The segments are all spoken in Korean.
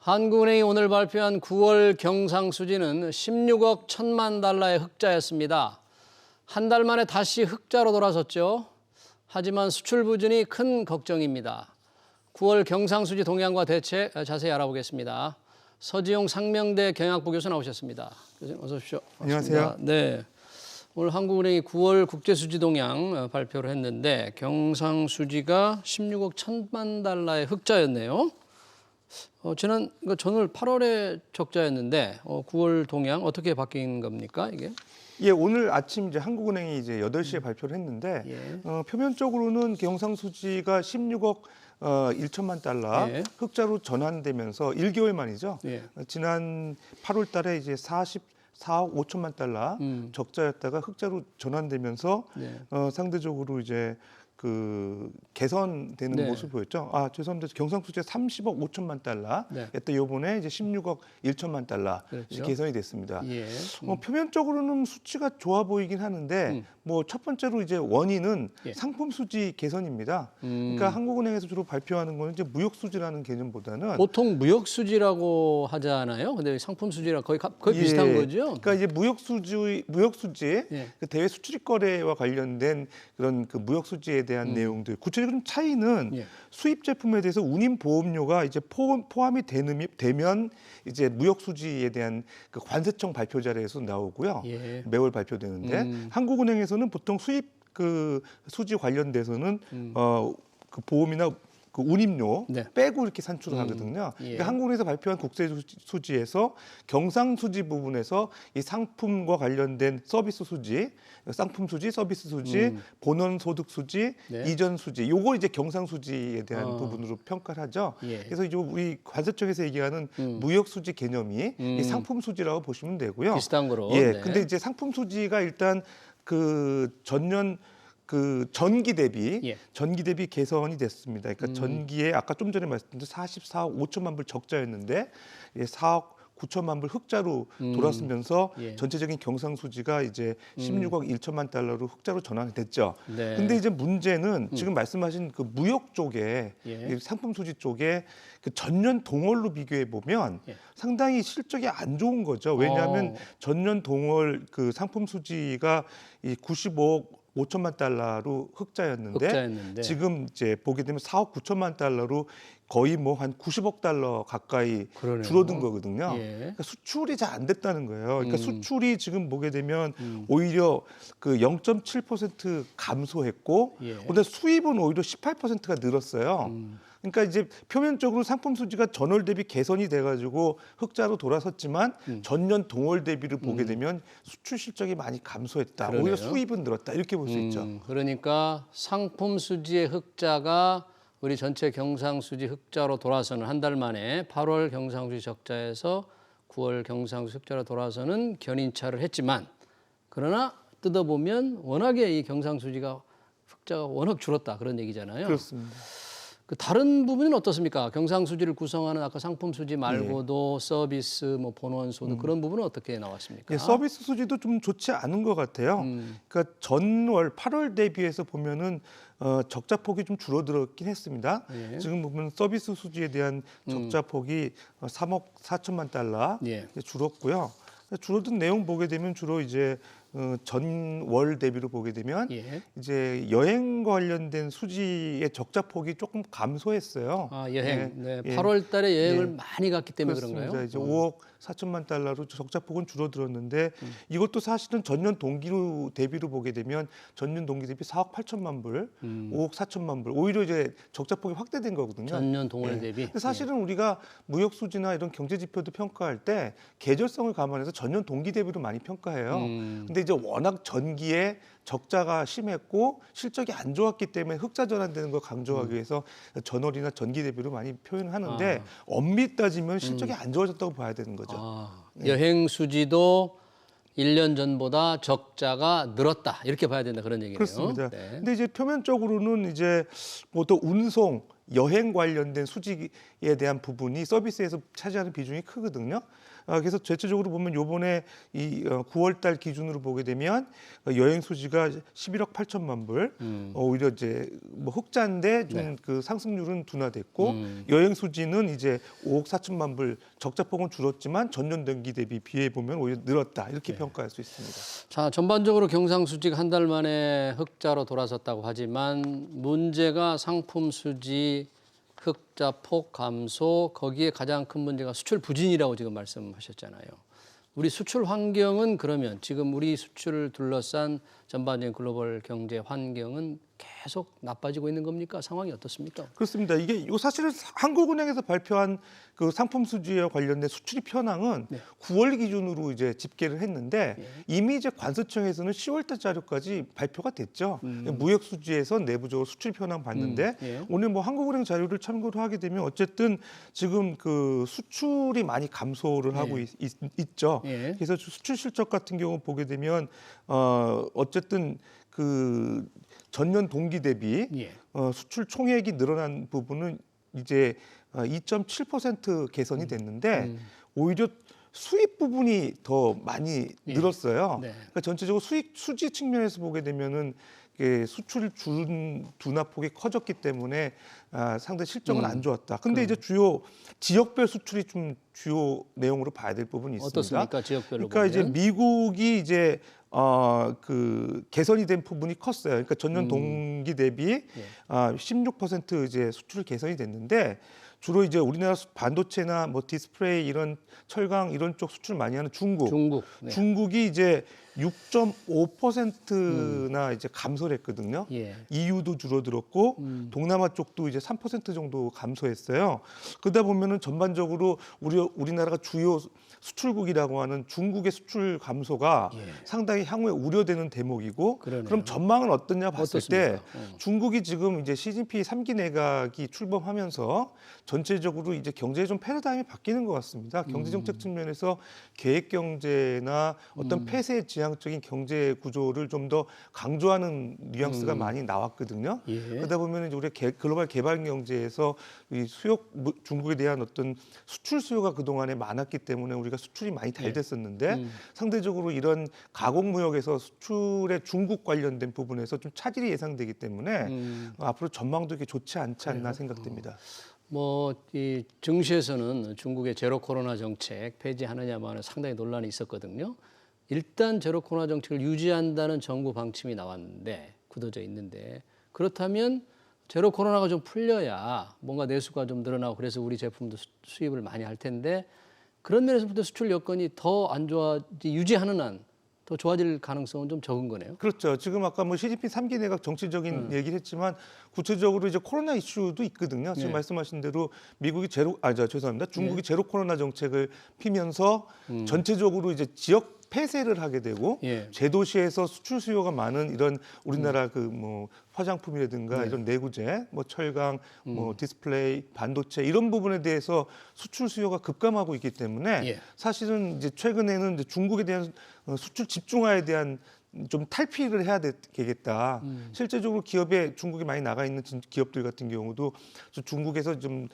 한국은행이 오늘 발표한 9월 경상수지는 16억 1천만 달러의 흑자였습니다. 한 달 만에 다시 흑자로 돌아섰죠. 하지만 수출 부진이 큰 걱정입니다. 9월 경상수지 동향과 대책 자세히 알아보겠습니다. 서지용 상명대 경영학부 교수 나오셨습니다. 교수님 어서 오십시오. 안녕하세요. 반갑습니다. 네. 오늘 한국은행이 9월 국제수지 동향 발표를 했는데 경상수지가 16억 1천만 달러의 흑자였네요. 지난 전월 8월에 적자였는데 9월 동향 어떻게 바뀐 겁니까 이게? 예, 오늘 아침 이제 한국은행이 이제 8시에 발표를 했는데 표면적으로는 경상수지가 16억 1천만 달러 예. 흑자로 전환되면서 1개월 만이죠. 예. 지난 8월 달에 이제 44억 5천만 달러 적자였다가 흑자로 전환되면서 네. 상대적으로 이제 그 개선되는 네. 모습을 보였죠. 죄송합니다. 경상수지가 30억 5천만 달러. 네. 였다 요번에 이제 16억 1천만 달러 그렇죠. 이제 개선이 됐습니다. 예. 표면적으로는 수치가 좋아 보이긴 하는데 뭐 첫 번째로 이제 원인은 예. 상품 수지 개선입니다. 그러니까 한국은행에서 주로 발표하는 거는 이제 무역 수지라는 개념보다는 보통 무역 수지라고 하잖아요. 근데 상품 수지랑 거의 예, 비슷한 거죠. 그러니까 이제 무역 수지 예. 그 대외 수출입 거래와 관련된 그런 그 무역 수지에 대한 내용들. 구체적인 차이는 예. 수입 제품에 대해서 운임 보험료가 이제 포함이 되면 이제 무역 수지에 대한 그 관세청 발표 자료에서 나오고요. 예. 매월 발표되는데 한국은행에서는 보통 수입 그 수지 관련돼서는 그 보험이나 그 운임료 네. 빼고 이렇게 산출을 하거든요. 예. 그러니까 한국에서 발표한 국세 수지에서 경상수지 부분에서 이 상품과 관련된 서비스 수지, 상품 수지, 서비스 수지, 본원 소득 수지, 네. 이전 수지, 요거 이제 경상수지에 대한 부분으로 평가를 하죠. 예. 그래서 이제 우리 관세청에서 얘기하는 무역 수지 개념이 이 상품 수지라고 보시면 되고요. 비슷한 거로. 예. 네. 근데 이제 상품 수지가 일단 그 전년 그 전기 대비 개선이 됐습니다. 그러니까 전기에 아까 좀 전에 말씀드린 44억 5천만 불 적자였는데 4억 9천만 불 흑자로 돌아서면서 예. 전체적인 경상수지가 이제 16억 1천만 달러로 흑자로 전환이 됐죠. 네. 근데 이제 문제는 지금 말씀하신 그 무역 쪽에 예. 이 상품 수지 쪽에 그 전년 동월로 비교해 보면 예. 상당히 실적이 안 좋은 거죠. 왜냐하면 전년 동월 그 상품 수지가 이 95억 5천만 달러로 흑자였는데 지금 이제 보게 되면 4억 9천만 달러로 거의 뭐 한 90억 달러 가까이 그러네요. 줄어든 거거든요. 예. 그러니까 수출이 잘 안 됐다는 거예요. 그러니까 수출이 지금 보게 되면 오히려 그 0.7% 감소했고, 예. 근데 수입은 오히려 18%가 늘었어요. 그러니까 이제 표면적으로 상품 수지가 전월 대비 개선이 돼가지고 흑자로 돌아섰지만 전년 동월 대비를 보게 되면 수출 실적이 많이 감소했다. 그러네요. 오히려 수입은 늘었다. 이렇게 볼 수 있죠. 그러니까 상품 수지의 흑자가 우리 전체 경상수지 흑자로 돌아서는 한 달 만에 8월 경상수지 적자에서 9월 경상수지 흑자로 돌아서는 견인차를 했지만 그러나 뜯어보면 워낙에 이 경상수지가 흑자가 워낙 줄었다 그런 얘기잖아요. 그렇습니다. 그 다른 부분은 어떻습니까? 경상수지를 구성하는 아까 상품 수지 말고도 서비스, 뭐 본원 소득 그런 부분은 어떻게 나왔습니까? 예, 서비스 수지도 좀 좋지 않은 것 같아요. 그러니까 전월 8월 대비해서 보면은 적자 폭이 좀 줄어들었긴 했습니다. 예. 지금 보면 서비스 수지에 대한 적자 폭이 3억 4천만 달러 예. 줄었고요. 줄어든 내용 보게 되면 주로 이제 전월 대비로 보게 되면 예. 이제 여행 관련된 수지의 적자 폭이 조금 감소했어요. 여행. 예, 네. 예. 8월 달에 여행을 예. 많이 갔기 때문에 그렇습니다. 그런가요? 이제 5억 4천만 달러로 적자 폭은 줄어들었는데 이것도 사실은 전년 동기로 대비로 보게 되면 전년 동기 대비 4억 8천만 불, 5억 4천만 불 오히려 이제 적자 폭이 확대된 거거든요. 전년 동월 예. 대비. 근데 사실은 우리가 무역 수지나 이런 경제 지표도 평가할 때 계절성을 감안해서 전년 동기 대비로 많이 평가해요. 근데 이제 워낙 전기에 적자가 심했고 실적이 안 좋았기 때문에 흑자 전환되는 걸 강조하기 위해서 전월이나 전기 대비로 많이 표현을 하는데 엄밀히 따지면 실적이 안 좋아졌다고 봐야 되는 거죠. 여행 수지도 1년 전보다 적자가 늘었다 이렇게 봐야 된다 그런 얘기네요. 그렇습니다. 네. 근데 이제 표면적으로는 이제 뭐 또 운송 여행 관련된 수지에 대한 부분이 서비스에서 차지하는 비중이 크거든요. 그래서 전체적으로 보면 요번에 이 9월 달 기준으로 보게 되면 여행 수지가 11억 8천만 불. 오히려 이제 뭐 흑자인데 좀 그 상승률은 둔화됐고 여행 수지는 이제 5억 4천만 불 적자폭은 줄었지만 전년 동기 대비 비해 보면 오히려 늘었다. 이렇게 평가할 수 있습니다. 자, 전반적으로 경상수지가 한 달 만에 흑자로 돌아섰다고 하지만 문제가 상품 수지 흑자 폭 감소, 거기에 가장 큰 문제가 수출 부진이라고 지금 말씀하셨잖아요. 우리 수출 환경은 그러면 지금 우리 수출을 둘러싼 전반적인 글로벌 경제 환경은 계속 나빠지고 있는 겁니까? 상황이 어떻습니까? 그렇습니다. 이게 사실은 한국은행에서 발표한 그 상품 수지와 관련된 수출입 현황은 9월 기준으로 이제 집계를 했는데 이미 이제 관세청에서는 10월달 자료까지 발표가 됐죠. 무역 수지에서 내부적으로 수출입 현황 봤는데 오늘 뭐 한국은행 자료를 참고로 하게 되면 어쨌든 지금 그 수출이 많이 감소를 하고 있죠. 그래서 수출 실적 같은 경우 보게 되면 어쨌든 그 전년 동기 대비 수출 총액이 늘어난 부분은 이제 2.7% 개선이 됐는데 오히려 수입 부분이 더 많이 늘었어요. 그러니까 전체적으로 수익 수지 측면에서 보게 되면은 수출 둔화폭이 커졌기 때문에 상당히 실적은 안 좋았다. 근데 이제 주요 지역별 수출이 좀 주요 내용으로 봐야 될 부분이 있습니다. 어떻습니까? 지역별로 그러니까 보면. 이제 미국이 이제 그 개선이 된 부분이 컸어요. 그러니까 전년 동기 대비 16% 이제 수출 개선이 됐는데 주로 이제 우리나라 반도체나 뭐 디스플레이 이런 철강 이런 쪽 수출 많이 하는 중국이 이제 6.5%나 이제 감소를 했거든요. EU도 줄어들었고 동남아 쪽도 이제 3% 정도 감소했어요. 그러다 보면은 전반적으로 우리나라가 주요 수출국이라고 하는 중국의 수출 감소가 상당히 향후에 우려되는 대목이고 그럼 전망은 어떠냐 봤을 때 중국이 지금 이제 시진핑 3기 내각이 출범하면서 전체적으로 이제 경제의 좀 패러다임이 바뀌는 것 같습니다. 경제 정책 측면에서 계획 경제나 어떤 폐쇄 지향적인 경제 구조를 좀 더 강조하는 뉘앙스가 많이 나왔거든요. 그러다 보면 이제 우리 글로벌 개발 경제에서 이 중국에 대한 어떤 수출 수요가 그 동안에 많았기 때문에 우리가 수출이 많이 잘 됐었는데 상대적으로 이런 가공무역에서 수출의 중국 관련된 부분에서 좀 차질이 예상되기 때문에 앞으로 전망도 이렇게 좋지 않지 않나 생각됩니다. 뭐 이 증시에서는 중국의 제로 코로나 정책 폐지하느냐마는 상당히 논란이 있었거든요. 일단 제로 코로나 정책을 유지한다는 정부 방침이 나왔는데 굳어져 있는데 그렇다면 제로 코로나가 좀 풀려야 뭔가 내수가 좀 늘어나고 그래서 우리 제품도 수입을 많이 할 텐데 그런 면에서부터 수출 여건이 더 안 유지하는 한 더 좋아질 가능성은 좀 적은 거네요. 그렇죠. 지금 아까 뭐 시진핑 3기 내각 정치적인 얘기를 했지만 구체적으로 이제 코로나 이슈도 있거든요. 지금 말씀하신 대로 중국이 제로 코로나 정책을 피면서 전체적으로 이제 지역 폐쇄를 하게 되고 제도시에서 수출 수요가 많은 이런 우리나라 그 뭐 화장품이라든가 이런 내구재, 뭐 철강, 뭐 디스플레이, 반도체 이런 부분에 대해서 수출 수요가 급감하고 있기 때문에 사실은 이제 최근에는 이제 중국에 대한 수출 집중화에 대한 좀 탈피를 해야 되겠다. 실제적으로 기업에 중국에 많이 나가 있는 기업들 같은 경우도 중국에서 좀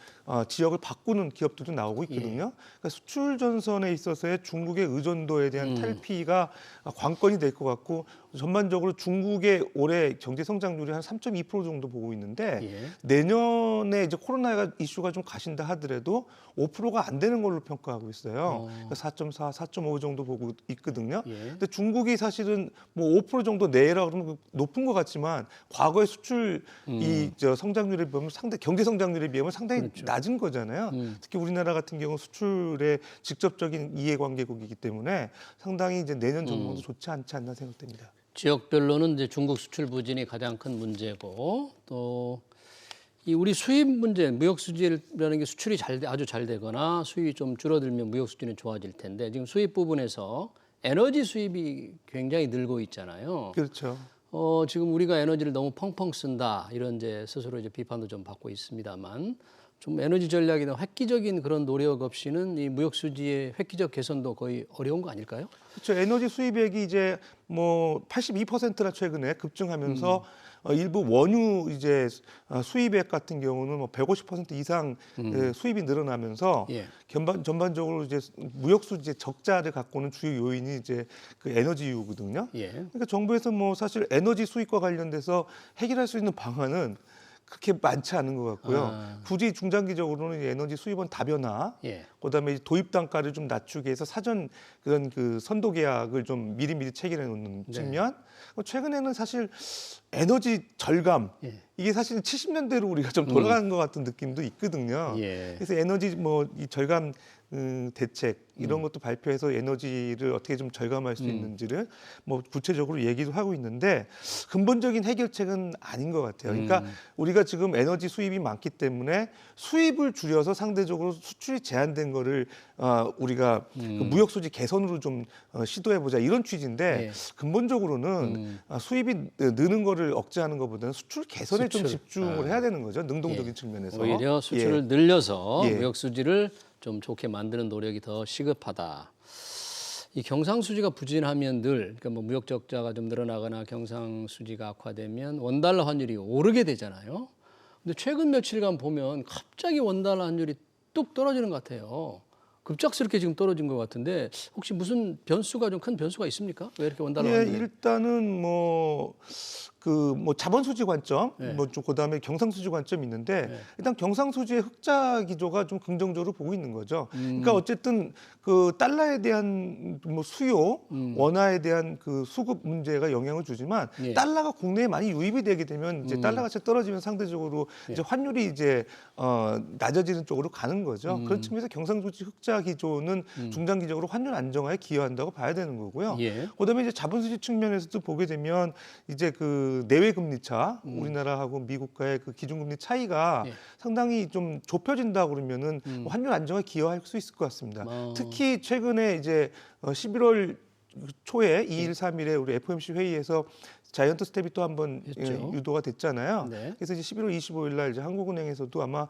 지역을 바꾸는 기업들도 나오고 있거든요. 그러니까 수출 전선에 있어서의 중국의 의존도에 대한 탈피가 관건이 될 것 같고 전반적으로 중국의 올해 경제 성장률이 한 3.2% 정도 보고 있는데 내년에 이제 코로나 이슈가 좀 가신다 하더라도 5%가 안 되는 걸로 평가하고 있어요. 그러니까 4.4, 4.5 정도 보고 있거든요. 근데 중국이 사실은 뭐 5% 정도 내라 그러면 높은 것 같지만 과거의 수출 성장률에 비하면 경제 성장률에 비하면 상당히 낮은 거잖아요. 특히 우리나라 같은 경우 수출의 직접적인 이해관계국이기 때문에 상당히 이제 내년 전망도 좋지 않지 않나 생각됩니다. 지역별로는 이제 중국 수출 부진이 가장 큰 문제고 또 이 우리 수입 문제, 무역 수지라는 게 수출이 아주 잘 되거나 수입이 좀 줄어들면 무역 수지는 좋아질 텐데 지금 수입 부분에서 에너지 수입이 굉장히 늘고 있잖아요. 그렇죠. 지금 우리가 에너지를 너무 펑펑 쓴다 이런 이제 스스로 이제 비판도 좀 받고 있습니다만 좀 에너지 전략이나 획기적인 그런 노력 없이는 이 무역 수지의 획기적 개선도 거의 어려운 거 아닐까요? 그렇죠. 에너지 수입액이 이제 뭐 82%나 최근에 급증하면서 일부 원유 이제 수입액 같은 경우는 뭐 150% 이상 수입이 늘어나면서 예. 전반적으로 이제 무역 수지 적자를 갖고 오는 주요 요인이 이제 그 에너지유거든요. 예. 그러니까 정부에서 뭐 사실 에너지 수입과 관련돼서 해결할 수 있는 방안은 그렇게 많지 않은 것 같고요. 굳이 중장기적으로는 에너지 수입원 다변화, 예. 그다음에 도입 단가를 좀 낮추기 위해서 사전 그런 그 선도 계약을 좀 미리미리 체결해 놓는 측면. 최근에는 사실 에너지 절감 이게 사실 70년대로 우리가 좀 돌아가는 것 같은 느낌도 있거든요. 예. 그래서 에너지 뭐 이 절감 대책 이런 것도 발표해서 에너지를 어떻게 좀 절감할 수 있는지를 뭐 구체적으로 얘기도 하고 있는데 근본적인 해결책은 아닌 것 같아요. 그러니까 우리가 지금 에너지 수입이 많기 때문에 수입을 줄여서 상대적으로 수출이 제한된 거를 우리가 그 무역 수지 개선으로 좀 시도해 보자 이런 취지인데 예. 근본적으로는 수입이 느는 거를 억제하는 것보다는 수출 개선에 좀 수출. 집중을 해야 되는 거죠. 능동적인 예. 측면에서. 오히려 수출을 예. 늘려서 예. 무역 수지를 좀 좋게 만드는 노력이 더 시급하다. 이 경상수지가 부진하면 늘 그러니까 뭐 무역 적자가 좀 늘어나거나 경상수지가 악화되면 원달러 환율이 오르게 되잖아요. 근데 최근 며칠간 보면 갑자기 원달러 환율이 뚝 떨어지는 것 같아요. 급작스럽게 지금 떨어진 것 같은데 혹시 무슨 변수가 좀 큰 변수가 있습니까? 왜 이렇게 원달러 예, 환율이? 일단은 뭐 자본 수지 관점, 네. 뭐 좀 그다음에 경상 수지 관점이 있는데 일단 경상 수지의 흑자 기조가 좀 긍정적으로 보고 있는 거죠. 그러니까 어쨌든 그 달러에 대한 뭐 수요, 원화에 대한 그 수급 문제가 영향을 주지만 예. 달러가 국내에 많이 유입이 되게 되면 이제 달러 가치가 떨어지면 상대적으로 이제 환율이 이제 낮아지는 쪽으로 가는 거죠. 그런 측면에서 경상 수지 흑자 기조는 중장기적으로 환율 안정화에 기여한다고 봐야 되는 거고요. 예. 그다음에 이제 자본수지 측면에서도 보게 되면 이제 그 내외 금리 차, 우리나라하고 미국과의 그 기준금리 차이가 예. 상당히 좀 좁혀진다 그러면은 뭐 환율 안정화에 기여할 수 있을 것 같습니다. 특히 최근에 이제 11월 초에 2일, 3일에 우리 FOMC 회의에서 자이언트 스텝이 또 한번 했죠. 유도가 됐잖아요. 네. 그래서 이제 11월 25일 날 이제 한국은행에서도 아마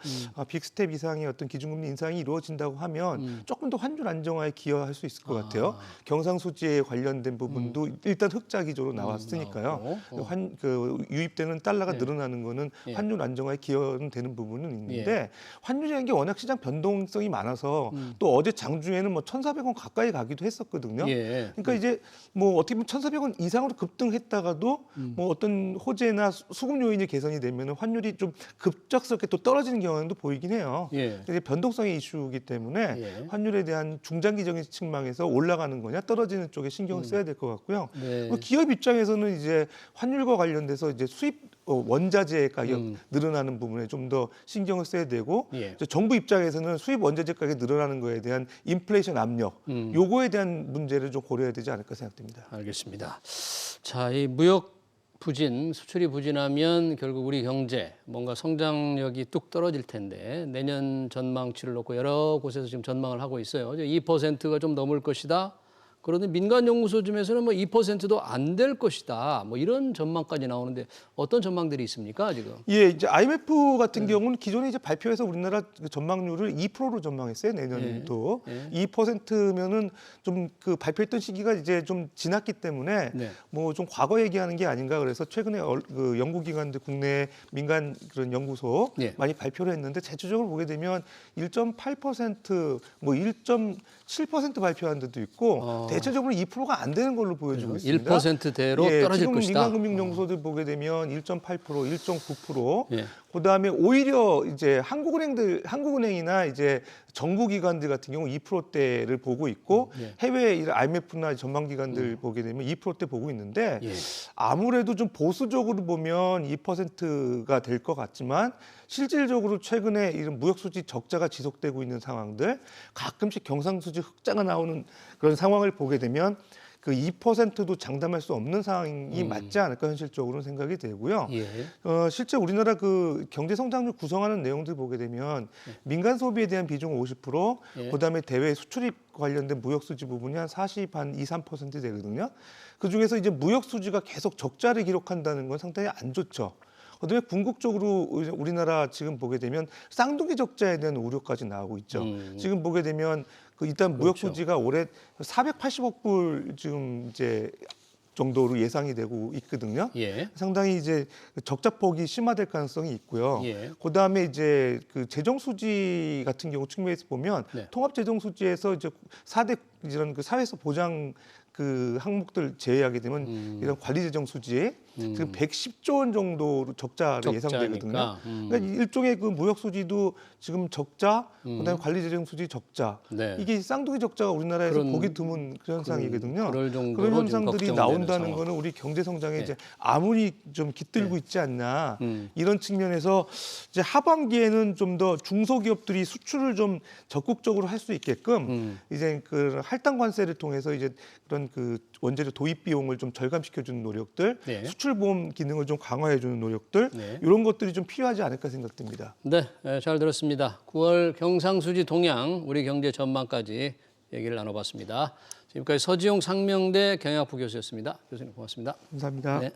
빅스텝 이상의 어떤 기준금리 인상이 이루어진다고 하면 조금 더 환율 안정화에 기여할 수 있을 것 같아요. 경상수지에 관련된 부분도 일단 흑자 기조로 나왔으니까요. 유입되는 달러가 네. 늘어나는 거는 예. 환율 안정화에 기여는 되는 부분은 있는데 환율이라는 게 워낙 시장 변동성이 많아서 또 어제 장중에는 뭐 1,400원 가까이 가기도 했었거든요. 예. 그러니까 이제 뭐 어떻게 보면 1,400원 이상으로 급등했다가도 뭐 어떤 호재나 수급 요인이 개선이 되면 환율이 좀 급작스럽게 또 떨어지는 경향도 보이긴 해요. 예. 이게 변동성의 이슈이기 때문에 예. 환율에 대한 중장기적인 측면에서 올라가는 거냐 떨어지는 쪽에 신경을 써야 될 것 같고요. 네. 기업 입장에서는 이제 환율과 관련돼서 이제 수입 원자재 가격 늘어나는 부분에 좀 더 신경을 써야 되고 예. 이제 정부 입장에서는 수입 원자재 가격 늘어나는 거에 대한 인플레이션 압력 요거에 대한 문제를 좀 고려해야 되지 않을까 생각됩니다. 알겠습니다. 자, 이 무역 부진, 수출이 부진하면 결국 우리 경제 뭔가 성장력이 뚝 떨어질 텐데 내년 전망치를 놓고 여러 곳에서 지금 전망을 하고 있어요. 2%가 좀 넘을 것이다. 그런데 민간 연구소쯤에서는 뭐 2%도 안 될 것이다. 뭐 이런 전망까지 나오는데 어떤 전망들이 있습니까, 지금? 예, 이제 IMF 같은 경우는 기존에 이제 발표해서 우리나라 그 전망률을 2%로 전망했어요, 내년도. 예. 2%면은 좀 그 발표했던 시기가 이제 좀 지났기 때문에 네. 뭐 좀 과거 얘기하는 게 아닌가 그래서 최근에 그 연구기관들 국내 민간 그런 연구소 예. 많이 발표를 했는데 대체적으로 보게 되면 1.8%, 뭐 1.7% 발표한 데도 있고 대체적으로 2%가 안 되는 걸로 보여지고 있습니다. 1%대로 떨어질 지금 것이다. 민간금융연구소들 보게 되면 1.8%, 1.9%. 예. 그다음에 오히려 이제 한국은행이나 이제 정부기관들 같은 경우 2%대를 보고 있고 해외 IMF나 전망기관들 보게 되면 2%대 보고 있는데 예. 아무래도 좀 보수적으로 보면 2%가 될 것 같지만 실질적으로 최근에 이런 무역수지 적자가 지속되고 있는 상황들 가끔씩 경상수지 흑자가 나오는 그런 상황을 보게 되면 그 2%도 장담할 수 없는 상황이 맞지 않을까 현실적으로는 생각이 되고요. 예. 실제 우리나라 그 경제 성장률 구성하는 내용들 보게 되면 민간 소비에 대한 비중 50%, 예. 그다음에 대외 수출입 관련된 무역 수지 부분이 한 2, 3% 되거든요. 그 중에서 이제 무역 수지가 계속 적자를 기록한다는 건 상당히 안 좋죠. 그다음에 궁극적으로 우리나라 지금 보게 되면 쌍둥이 적자에 대한 우려까지 나오고 있죠. 지금 보게 되면 그 일단 무역 그렇죠. 수지가 올해 480억 불 지금 이제 정도로 예상이 되고 있거든요. 예. 상당히 이제 적자폭이 심화될 가능성이 있고요. 예. 그다음에 이제 그 재정 수지 같은 경우 측면에서 보면 네. 통합 재정 수지에서 이제 4대 이런 그 사회에서 보장 그 항목들 제외하게 되면 이런 관리 재정 수지에 지금 110조 원 정도로 적자로 예상되거든요. 그러니까 일종의 그 무역 수지도 지금 적자, 그다음에 관리 재정 수지 적자. 네. 이게 쌍둥이 적자가 우리나라에서 그런- 보기 드문 그런 현상이거든요. 그럴 정도로 그런 지금 현상들이 걱정되는 나온다는 상황. 거는 우리 경제 성장에 네. 이제 아무리 좀 깃들고 있지 않나 이런 측면에서 이제 하반기에는 좀 더 중소기업들이 수출을 좀 적극적으로 할 수 있게끔 이제 그 할당 관세를 통해서 이제 그런 그 원재료 도입 비용을 좀 절감시켜주는 노력들, 네. 수출 보험 기능을 좀 강화해주는 노력들 네. 이런 것들이 좀 필요하지 않을까 생각됩니다. 네, 잘 들었습니다. 9월 경상수지 동향, 우리 경제 전망까지 얘기를 나눠봤습니다. 지금까지 서지용 상명대 경영학부 교수였습니다. 교수님 고맙습니다. 감사합니다. 네.